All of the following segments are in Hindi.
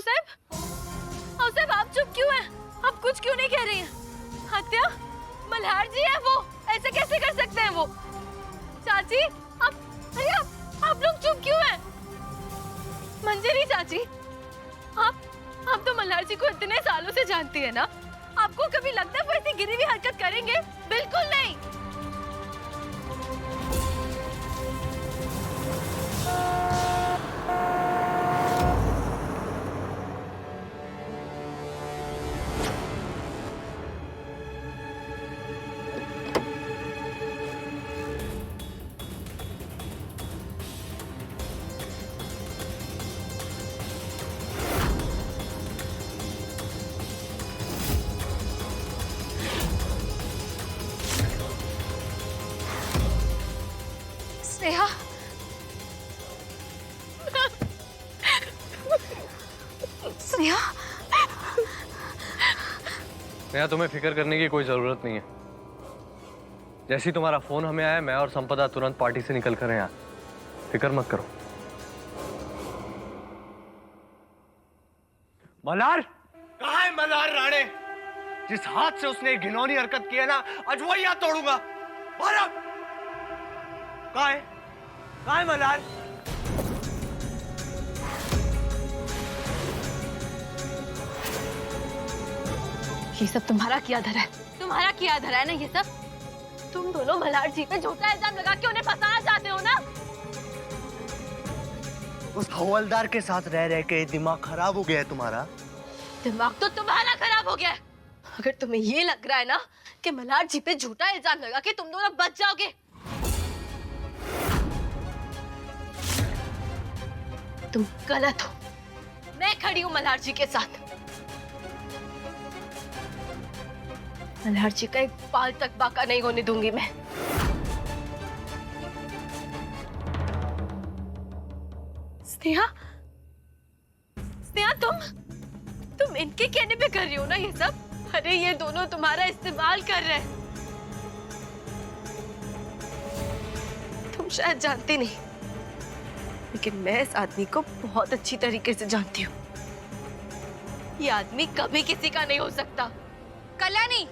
साहब आप चुप क्यों हैं? आप कुछ क्यों नहीं कह रही हैं? हत्या मल्हार जी है वो, ऐसे कैसे कर सकते हैं वो? चाची अरे आप लोग चुप क्यों हैं? मंजरी चाची, आप तो मल्हार जी को इतने सालों से जानती है ना, आपको कभी लगता है वो ऐसी गिरी हुई हरकत करेंगे? बिल्कुल नहीं। स्नेहा, स्नेहा, स्नेहा तुम्हें फिक्र करने की कोई जरूरत नहीं है। जैसे ही तुम्हारा फोन हमें आया, मैं और संपदा तुरंत पार्टी से निकल कर यहाँ। फिक्र मत करो। मल्हार कहाँ है? मल्हार राणे, जिस हाथ से उसने घिनौनी हरकत की है ना, आज वही हाथ तोड़ूंगा। कहाँ है? कहाँ है मल्हार? ये सब तुम्हारा किया धरा है, तुम्हारा किया धरा है ना ये सब। तुम दोनों मल्हार जी पे झूठा इल्जाम लगा के उन्हें फंसाना चाहते हो ना। उस हवलदार के साथ रह रह के दिमाग खराब हो गया है तुम्हारा। दिमाग तो तुम्हारा खराब हो गया है। अगर तुम्हें ये लग रहा है ना कि मल्हार जी पे झूठा इल्जाम लगा के तुम दोनों बच जाओगे, तुम गलत हो। मैं खड़ी हूं मल्हार जी के साथ। मल्हार जी का एक बाल तक बाका नहीं होने दूंगी मैं। स्नेहा, स्नेहा तुम इनके कहने पे कर रही हो ना ये सब? अरे ये दोनों तुम्हारा इस्तेमाल कर रहे हैं। तुम शायद जानती नहीं, लेकिन मैं इस आदमी को बहुत अच्छी तरीके से जानती हूँ। ये आदमी कभी किसी का नहीं हो सकता। कल्याणी,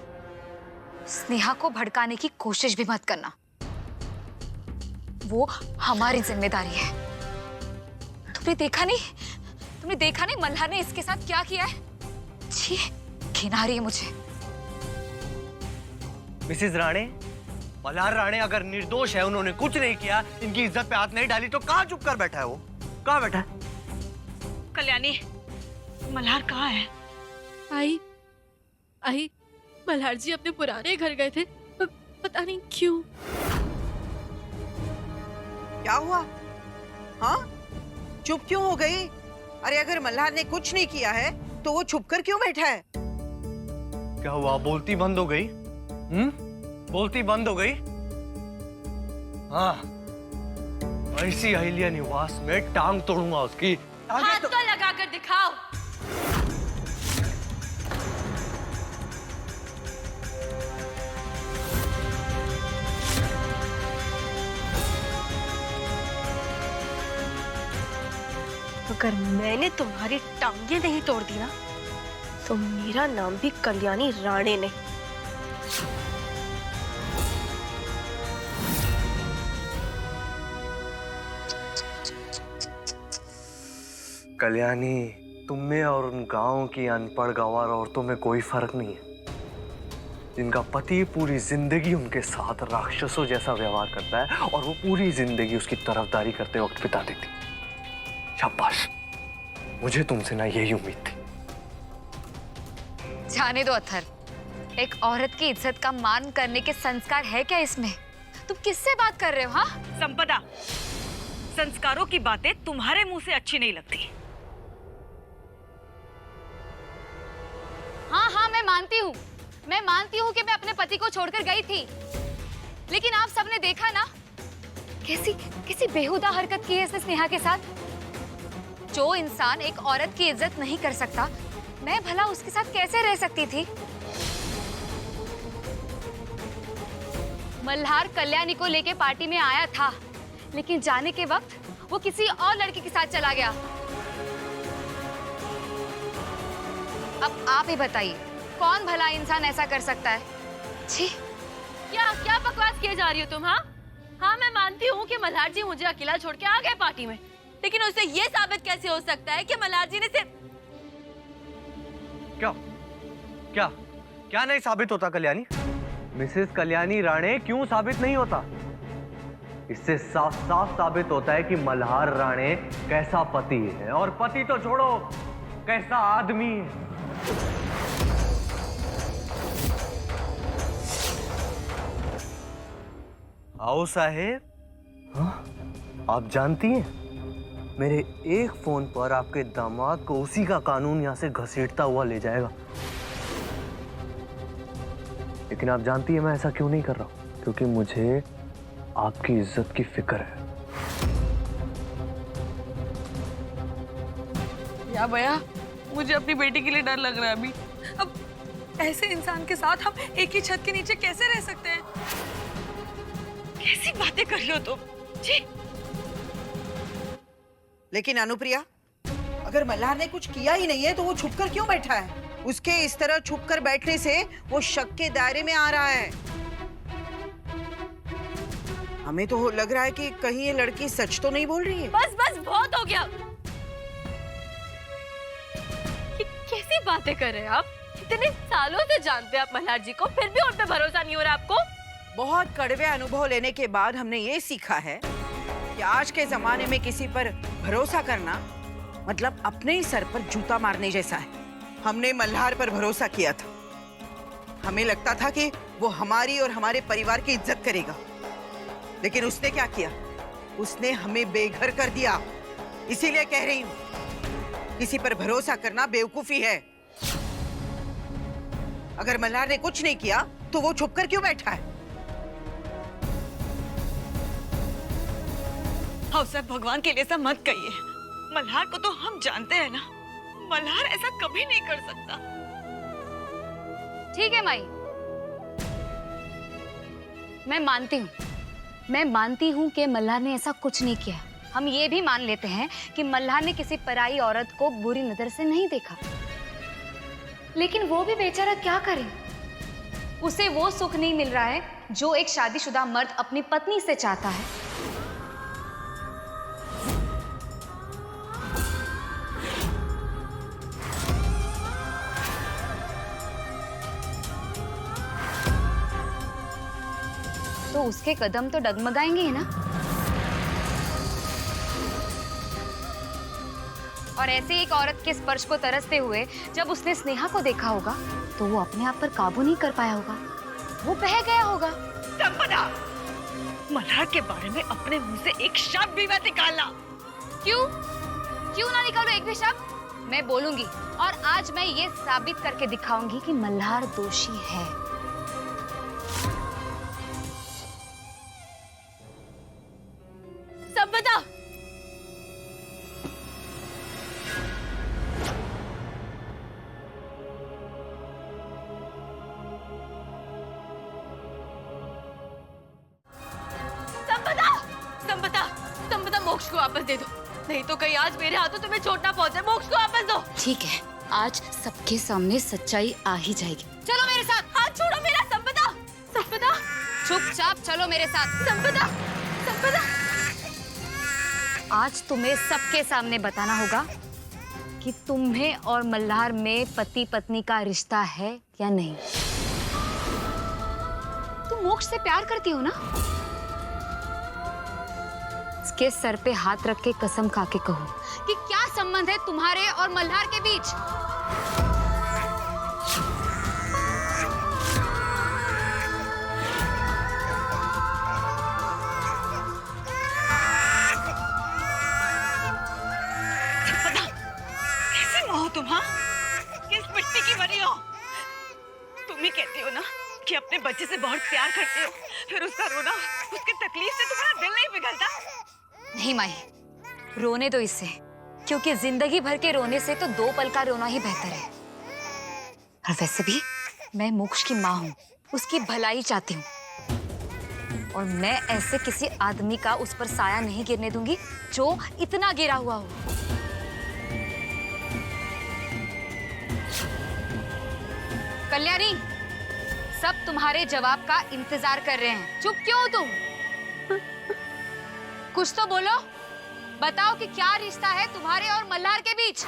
स्नेहा को भड़काने की कोशिश भी मत करना। वो हमारी जिम्मेदारी है। तुमने देखा नहीं मल्हार ने इसके साथ क्या किया है? छी, घिन आ रही है मुझे। मिसेस राणे, मल्हार राणे अगर निर्दोष है, उन्होंने कुछ नहीं किया, इनकी इज्जत पे हाथ नहीं डाली, तो कहाँ चुप कर बैठा है वो? कहाँ बैठा है? कल्याणी, मल्हार कहाँ है? आई मल्हार जी अपने पुराने घर गए थे, पता नहीं क्यों। क्या हुआ? हाँ, चुप क्यों हो गई? अरे अगर मल्हार ने कुछ नहीं किया है तो वो छुप कर क्यों बैठा है? क्या हुआ? बोलती बंद हो गई? बोलती बंद हो गई? हाँ, ऐसी अहिल्या निवास में टांग तोड़ूंगा उसकी। हाथ तो लगा कर दिखाओ। अगर मैंने तुम्हारी टांगे नहीं तोड़ दी ना, तो मेरा नाम भी कल्याणी राणे नहीं। कल्याणी, तुम में और उन गांव की अनपढ़ गंवार औरतों में कोई फर्क नहीं है। जिनका पति पूरी जिंदगी उनके साथ राक्षसों जैसा व्यवहार करता है और वो पूरी जिंदगी उसकी तरफदारी करते वक्त बिता देती। शाबाश, मुझे तुमसे ना यही उम्मीद थी। जाने दो अथर, एक औरत की इज्जत का मान करने के संस्कार है क्या इसमें? तुम किससे बात कर रहे हो? हाँ संपदा, संस्कारों की बातें तुम्हारे मुंह से अच्छी नहीं लगती। हाँ, मैं मानती हूँ कि मैं अपने पति को छोड़कर गई थी, लेकिन आप सबने देखा ना कैसी बेहुदा हरकत की है इसने स्नेहा के साथ। जो इंसान एक औरत की इज्जत नहीं कर सकता, मैं भला उसके साथ कैसे रह सकती थी? मल्हार कल्याणी को लेके पार्टी में आया था, लेकिन जाने के वक्त वो किसी और लड़की के साथ चला गया। अब आप ही बताइए, कौन भला इंसान ऐसा कर सकता है? छी। क्या क्या बकवास किए जा रही हो तुम? हाँ हाँ, मैं मानती हूँ कि मल्हार जी मुझे अकेला छोड़ के आ गए पार्टी में, लेकिन उससे ये साबित कैसे हो सकता है कि मल्हार जी ने सिर्फ... क्या क्या क्या नहीं साबित होता कल्याणी? मिसेस कल्याणी राणे क्यों साबित नहीं होता? इससे साफ साफ साबित होता है कि मल्हार राणे कैसा पति है, और पति तो छोड़ो, कैसा आदमी है। आओ साहेब। हाँ? आप जानती हैं, मेरे एक फोन पर आपके दामाद को उसी का कानून यहां से घसीटता हुआ ले जाएगा। लेकिन आप जानती हैं मैं ऐसा क्यों नहीं कर रहा हूं? क्योंकि मुझे आपकी इज्जत की फिक्र है। या भैया, मुझे अपनी बेटी के लिए डर लग रहा है अभी। अब ऐसे इंसान के साथ हम एक ही छत के नीचे कैसे रह सकते हैं? कैसी बातें कर रहे हो तुम? जी। लेकिन अनुप्रिया, अगर मल्हार ने कुछ किया ही नहीं है तो वो छुपकर क्यों बैठा है? उसके इस तरह छुपकर बैठने से वो शक के दायरे में आ रहा है। हमें तो लग रहा है कि कहीं ये लड़की सच तो नहीं बोल रही है। बस बस बहुत हो गया। ये कैसी बातें कर रहे हैं आप? इतने सालों से जानते हैं आप मल्हार जी को, फिर भी उन पे भरोसा नहीं हो रहा आपको? बहुत कड़वे अनुभव लेने के बाद हमने ये सीखा है कि आज के जमाने में किसी पर भरोसा करना मतलब अपने ही सर पर जूता मारने जैसा है। हमने मल्हार पर भरोसा किया था। हमें लगता था कि वो हमारी और हमारे परिवार की इज्जत करेगा, लेकिन उसने क्या किया? उसने हमें बेघर कर दिया। इसीलिए कह रही हूं, किसी पर भरोसा करना बेवकूफी है। अगर मल्हार ने कुछ नहीं किया तो वो छुपकर क्यों बैठा है? हाँ सर, भगवान के लिए ऐसा मत कहिए। मल्हार को तो हम जानते हैं ना, मल्हार ऐसा कभी नहीं कर सकता। ठीक है माई, मैं मानती हूँ कि मल्हार ने ऐसा कुछ नहीं किया। हम ये भी मान लेते हैं कि मल्हार ने किसी पराई औरत को बुरी नजर से नहीं देखा, लेकिन वो भी बेचारा क्या करे? उसे वो सुख नहीं मिल रहा है जो एक शादीशुदा मर्द अपनी पत्नी से चाहता है। तो उसके कदम तो डगमगाएंगे ही ना। और ऐसे एक औरत के स्पर्श को तरसते हुए जब उसने स्नेहा को देखा होगा तो वो अपने आप पर काबू नहीं कर पाया होगा, वो बह गया होगा। संपदा, मल्हार के बारे में अपने मुंह से एक शब्द भी मत निकालना। क्यों ना निकालो एक भी शब्द? मैं बोलूंगी, और आज मैं ये साबित करके दिखाऊंगी कि मल्हार दोषी है। संपदा, संपदा, मोक्ष को वापस दे दो, नहीं तो कहीं आज मेरे हाथों तुम्हें चोट ना पहुंचे। मोक्ष को वापस दो। ठीक है, आज सबके सामने सच्चाई आ ही जाएगी। चलो मेरे साथ। हाथ छोड़ो मेरा। संपदा, चुपचाप चलो मेरे साथ। संपदा, आज तुम्हें सबके सामने बताना होगा कि तुम्हें और मल्हार में पति पत्नी का रिश्ता है या नहीं। तुम मोक्ष से प्यार करती हो ना? इसके सर पे हाथ रख के कसम खा के कहो कि क्या संबंध है तुम्हारे और मल्हार के बीच? तुम हाँ? किस मिट्टी की बनी हो? तुम ही कहती हो ना कि अपने बच्चे से बहुत प्यार करते हो, फिर उसका रोना, उसकी तकलीफ से तुम्हारा दिल नहीं पिघलता? नहीं माही, रोने दो इससे, क्योंकि जिंदगी भर के रोने से तो 2 पल का रोना ही बेहतर है। और वैसे भी मैं मोक्ष की माँ हूँ, उसकी भलाई चाहती हूँ, और मैं ऐसे किसी आदमी का उस पर साया नहीं गिरने दूंगी जो इतना गिरा हुआ हो। कल्याणी, सब तुम्हारे जवाब का इंतजार कर रहे हैं। चुप क्यों हो तुम? कुछ तो बोलो, बताओ कि क्या रिश्ता है तुम्हारे और मल्हार के बीच।